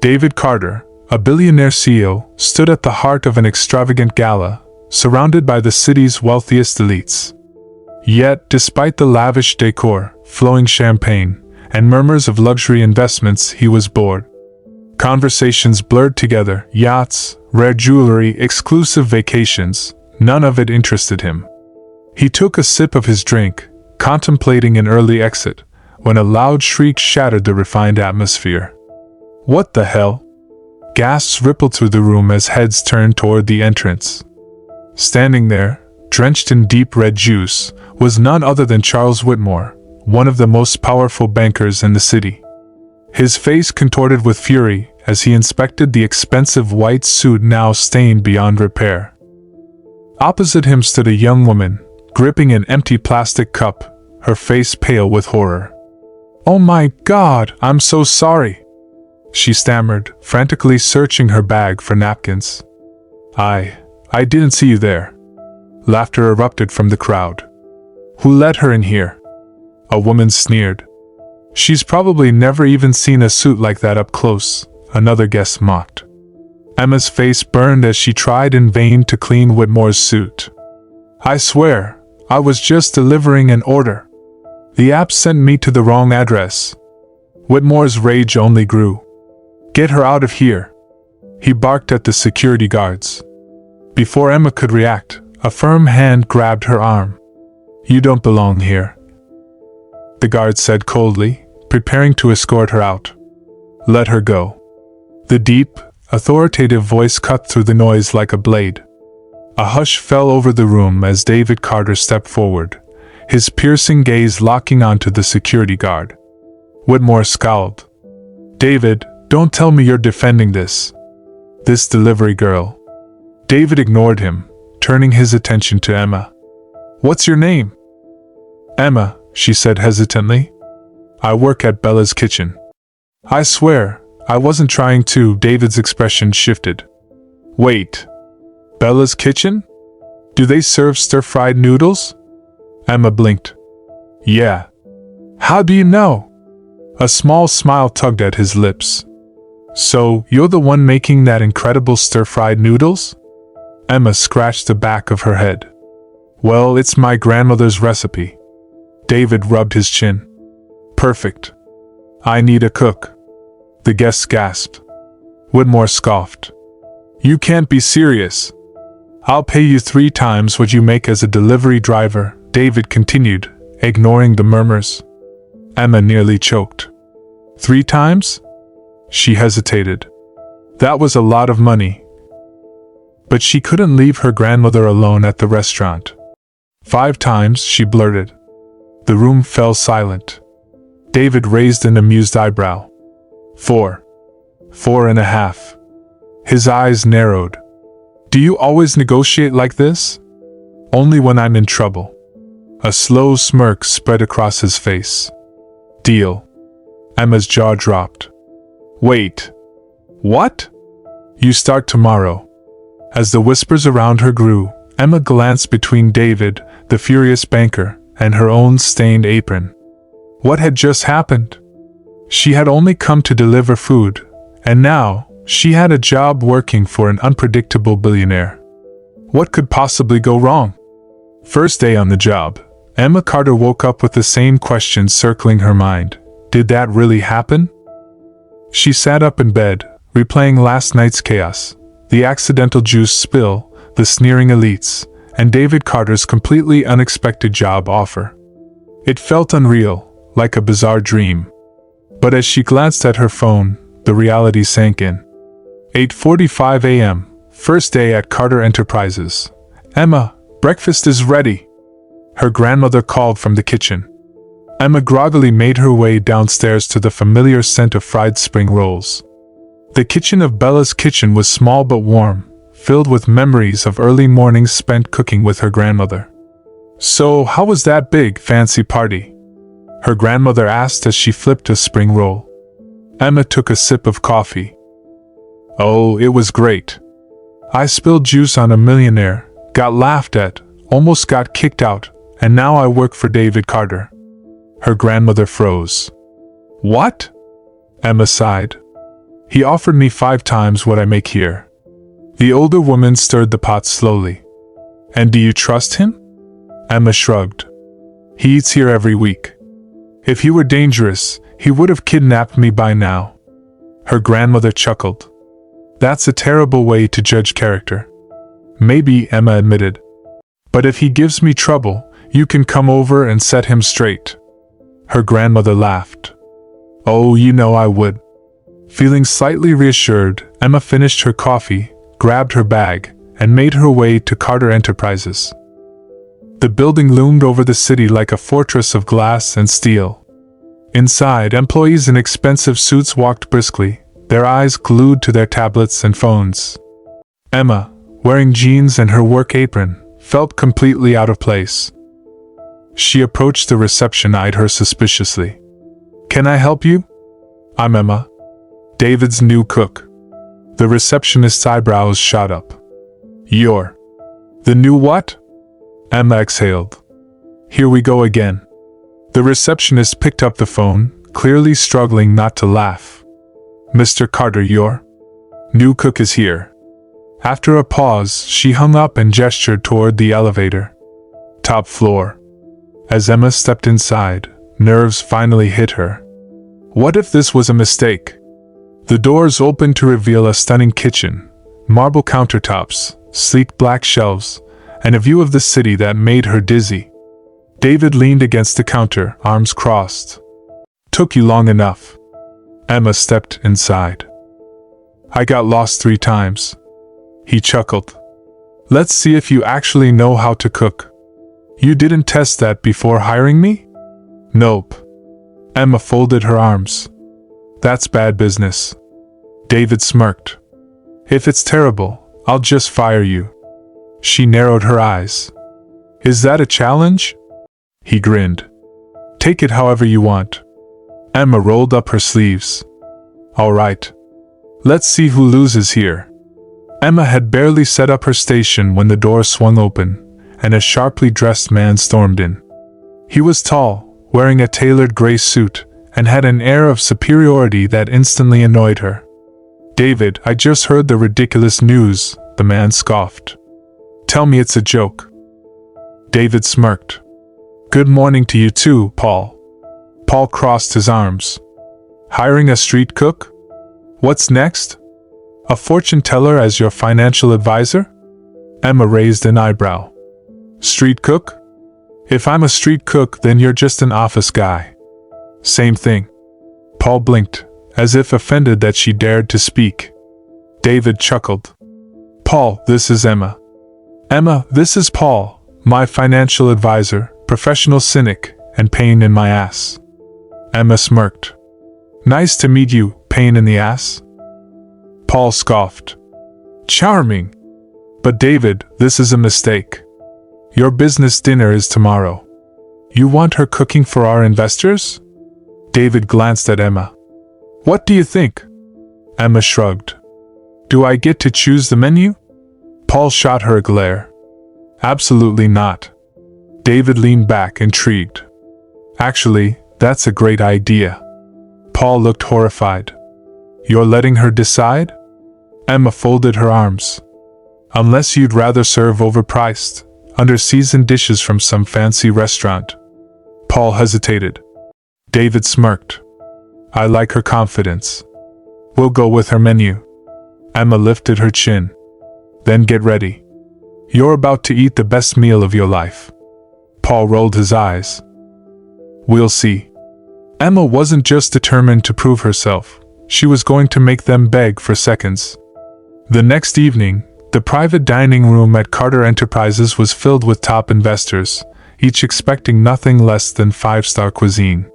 David Carter, a billionaire CEO, stood at the heart of an extravagant gala, surrounded by the city's wealthiest elites. Yet, despite the lavish decor, flowing champagne, and murmurs of luxury investments, he was bored. Conversations blurred together, yachts, rare jewelry, exclusive vacations, none of it interested him. He took a sip of his drink, contemplating an early exit, when a loud shriek shattered the refined atmosphere. "What the hell?" Gasps rippled through the room as heads turned toward the entrance. Standing there, drenched in deep red juice, was none other than Charles Whitmore, one of the most powerful bankers in the city. His face contorted with fury as he inspected the expensive white suit now stained beyond repair. Opposite him stood a young woman, gripping an empty plastic cup, her face pale with horror. "Oh my God, I'm so sorry," she stammered, frantically searching her bag for napkins. I didn't see you there." Laughter erupted from the crowd. "Who let her in here?" A woman sneered. "She's probably never even seen a suit like that up close," another guest mocked. Emma's face burned as she tried in vain to clean Whitmore's suit. "I swear, I was just delivering an order. The app sent me to the wrong address." Whitmore's rage only grew. "Get her out of here," he barked at the security guards. Before Emma could react, a firm hand grabbed her arm. "You don't belong here," the guard said coldly, preparing to escort her out. "Let her go." The deep, authoritative voice cut through the noise like a blade. A hush fell over the room as David Carter stepped forward, his piercing gaze locking onto the security guard. Whitmore scowled. "David, don't tell me you're defending this delivery girl." David ignored him, turning his attention to Emma. "What's your name?" "Emma," she said hesitantly. "I work at Bella's Kitchen." "I swear, I wasn't trying to." David's expression shifted. "Wait. Bella's Kitchen? Do they serve stir-fried noodles?" Emma blinked. "Yeah." "How do you know?" A small smile tugged at his lips. "So, you're the one making that incredible stir-fried noodles?" Emma scratched the back of her head. "Well, it's my grandmother's recipe." David rubbed his chin. "Perfect. I need a cook." The guests gasped. Whitmore scoffed. "You can't be serious." "I'll pay you 3 times what you make as a delivery driver," David continued, ignoring the murmurs. Emma nearly choked. 3 times? She hesitated. That was a lot of money. But she couldn't leave her grandmother alone at the restaurant. 5 times, she blurted. The room fell silent. David raised an amused eyebrow. 4. 4.5. His eyes narrowed. "Do you always negotiate like this?" "Only when I'm in trouble." A slow smirk spread across his face. "Deal." Emma's jaw dropped. "Wait. What?" "You start tomorrow." As the whispers around her grew, Emma glanced between David, the furious banker, and her own stained apron. What had just happened? She had only come to deliver food, and now, she had a job working for an unpredictable billionaire. What could possibly go wrong? First day on the job, Emma Carter woke up with the same questions circling her mind. Did that really happen? She sat up in bed, replaying last night's chaos, the accidental juice spill, the sneering elites, and David Carter's completely unexpected job offer. It felt unreal, like a bizarre dream. But as she glanced at her phone, the reality sank in. 8:45 a.m., first day at Carter Enterprises. "Emma, breakfast is ready," her grandmother called from the kitchen. Emma groggily made her way downstairs to the familiar scent of fried spring rolls. The kitchen of Bella's Kitchen was small but warm, filled with memories of early mornings spent cooking with her grandmother. "So, how was that big, fancy party?" her grandmother asked as she flipped a spring roll. Emma took a sip of coffee. "Oh, it was great. I spilled juice on a millionaire, got laughed at, almost got kicked out, and now I work for David Carter." Her grandmother froze. "What?" Emma sighed. He offered me 5 times what I make here. The older woman stirred the pot slowly. And do you trust him? Emma shrugged. He eats here every week. If he were dangerous, he would have kidnapped me by now. Her grandmother chuckled. That's a terrible way to judge character. Maybe, Emma admitted. But if he gives me trouble, you can come over and set him straight. Her grandmother laughed. Oh, you know I would. Feeling slightly reassured, Emma finished her coffee, grabbed her bag, and made her way to Carter Enterprises. The building loomed over the city like a fortress of glass and steel. Inside, employees in expensive suits walked briskly, their eyes glued to their tablets and phones. Emma, wearing jeans and her work apron, felt completely out of place. She approached the reception, eyed her suspiciously. Can I help you? I'm Emma, David's new cook. The receptionist's eyebrows shot up. You're the new what? Emma exhaled. Here we go again. The receptionist picked up the phone, clearly struggling not to laugh. Mr. Carter, your new cook is here. After a pause, she hung up and gestured toward the elevator. Top floor. As Emma stepped inside, nerves finally hit her. What if this was a mistake? The doors opened to reveal a stunning kitchen, marble countertops, sleek black shelves, and a view of the city that made her dizzy. David leaned against the counter, arms crossed. Took you long enough. Emma stepped inside. I got lost 3 times. He chuckled. Let's see if you actually know how to cook. You didn't test that before hiring me? Nope. Emma folded her arms. That's bad business. David smirked. If it's terrible, I'll just fire you. She narrowed her eyes. Is that a challenge? He grinned. Take it however you want. Emma rolled up her sleeves. All right. Let's see who loses here. Emma had barely set up her station when the door swung open, and a sharply dressed man stormed in. He was tall, wearing a tailored gray suit, and had an air of superiority that instantly annoyed her. David, I just heard the ridiculous news, the man scoffed. Tell me it's a joke. David smirked. Good morning to you too, Paul. Paul crossed his arms. Hiring a street cook? What's next? A fortune teller as your financial advisor? Emma raised an eyebrow. Street cook? If I'm a street cook, then you're just an office guy. Same thing. Paul blinked, as if offended that she dared to speak. David chuckled. Paul, this is Emma. Emma, this is Paul, my financial advisor, professional cynic, and pain in my ass. Emma smirked. Nice to meet you, pain in the ass. Paul scoffed. Charming. But David, this is a mistake. Your business dinner is tomorrow. You want her cooking for our investors? David glanced at Emma. What do you think? Emma shrugged. Do I get to choose the menu? Paul shot her a glare. Absolutely not. David leaned back, intrigued. Actually, that's a great idea. Paul looked horrified. You're letting her decide? Emma folded her arms. Unless you'd rather serve overpriced, under-seasoned dishes from some fancy restaurant. Paul hesitated. David smirked. I like her confidence. We'll go with her menu. Emma lifted her chin. Then get ready. You're about to eat the best meal of your life. Paul rolled his eyes. We'll see. Emma wasn't just determined to prove herself, she was going to make them beg for seconds. The next evening, the private dining room at Carter Enterprises was filled with top investors, each expecting nothing less than 5-star cuisine.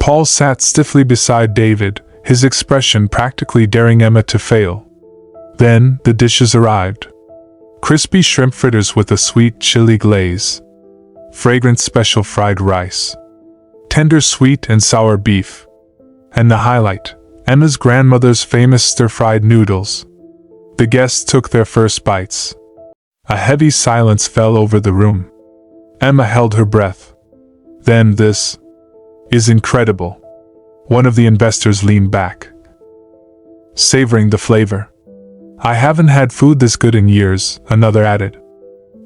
Paul sat stiffly beside David, his expression practically daring Emma to fail. Then, the dishes arrived. Crispy shrimp fritters with a sweet chili glaze. Fragrant special fried rice. Tender sweet and sour beef. And the highlight, Emma's grandmother's famous stir-fried noodles. The guests took their first bites. A heavy silence fell over the room. Emma held her breath. Then this is incredible. One of the investors leaned back. savoring the flavor. I haven't had food this good in years, another added.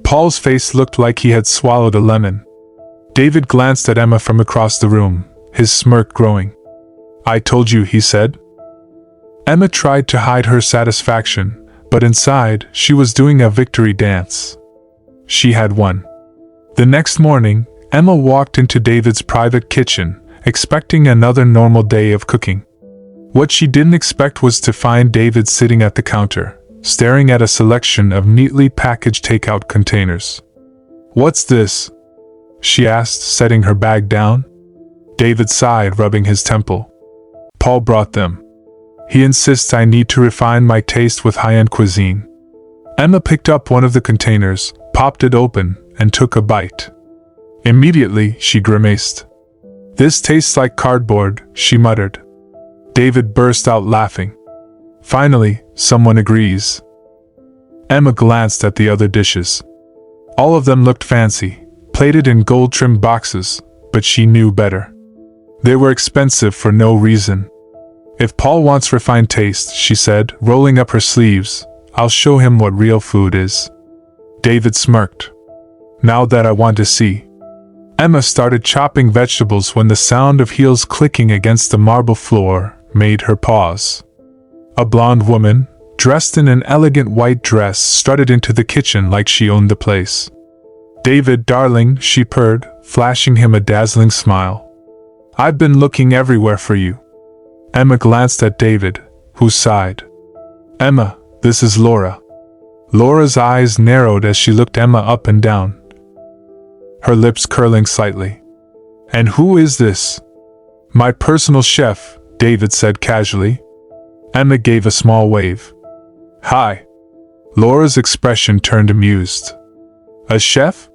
Paul's face looked like he had swallowed a lemon. David glanced at Emma from across the room, his smirk growing. I told you, he said. Emma tried to hide her satisfaction, but inside, she was doing a victory dance. She had won. The next morning, Emma walked into David's private kitchen, expecting another normal day of cooking. What she didn't expect was to find David sitting at the counter, staring at a selection of neatly packaged takeout containers. What's this? She asked, setting her bag down. David sighed, rubbing his temple. Paul brought them. He insists I need to refine my taste with high-end cuisine. Emma picked up one of the containers, popped it open, and took a bite. Immediately, she grimaced. This tastes like cardboard, she muttered. David burst out laughing. Finally, someone agrees. Emma glanced at the other dishes. All of them looked fancy, plated in gold-trimmed boxes, but she knew better. They were expensive for no reason. If Paul wants refined taste, she said, rolling up her sleeves, I'll show him what real food is. David smirked. Now that I want to see. Emma started chopping vegetables when the sound of heels clicking against the marble floor made her pause. A blonde woman, dressed in an elegant white dress, strutted into the kitchen like she owned the place. David, darling, she purred, flashing him a dazzling smile. I've been looking everywhere for you. Emma glanced at David, who sighed. Emma, this is Laura. Laura's eyes narrowed as she looked Emma up and down, her lips curling slightly. And who is this? My personal chef, David said casually. Emma gave a small wave. Hi. Laura's expression turned amused. A chef?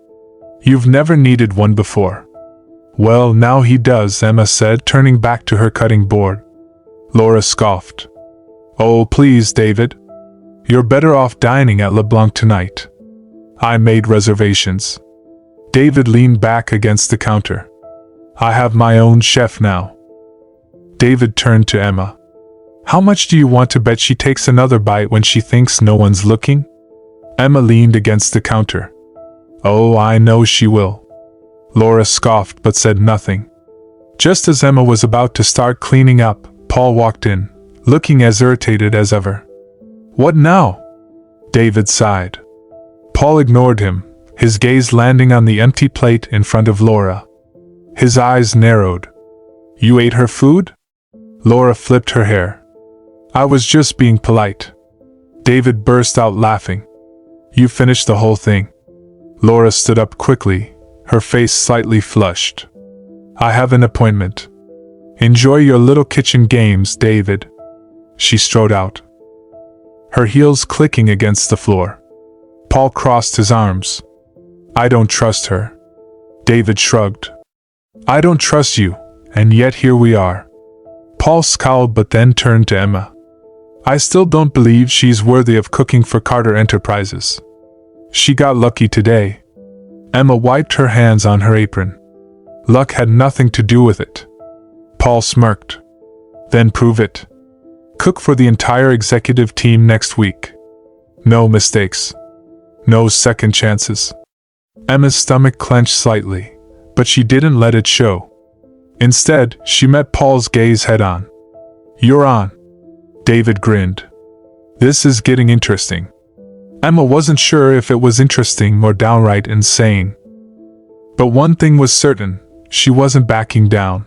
You've never needed one before. Well, now he does, Emma said, turning back to her cutting board. Laura scoffed. Oh, please, David. You're better off dining at LeBlanc tonight. I made reservations. David leaned back against the counter. I have my own chef now. David turned to Emma. How much do you want to bet she takes another bite when she thinks no one's looking? Emma leaned against the counter. Oh, I know she will. Laura scoffed but said nothing. Just as Emma was about to start cleaning up, Paul walked in, looking as irritated as ever. What now? David sighed. Paul ignored him, his gaze landing on the empty plate in front of Laura. His eyes narrowed. You ate her food? Laura flipped her hair. I was just being polite. David burst out laughing. You finished the whole thing. Laura stood up quickly, her face slightly flushed. I have an appointment. Enjoy your little kitchen games, David. She strode out, her heels clicking against the floor. Paul crossed his arms. I don't trust her. David shrugged. I don't trust you, and yet here we are. Paul scowled but then turned to Emma. I still don't believe she's worthy of cooking for Carter Enterprises. She got lucky today. Emma wiped her hands on her apron. Luck had nothing to do with it. Paul smirked. Then prove it. Cook for the entire executive team next week. No mistakes. No second chances. Emma's stomach clenched slightly, but she didn't let it show. Instead, she met Paul's gaze head-on. You're on. David grinned. This is getting interesting. Emma wasn't sure if it was interesting or downright insane. But one thing was certain, she wasn't backing down.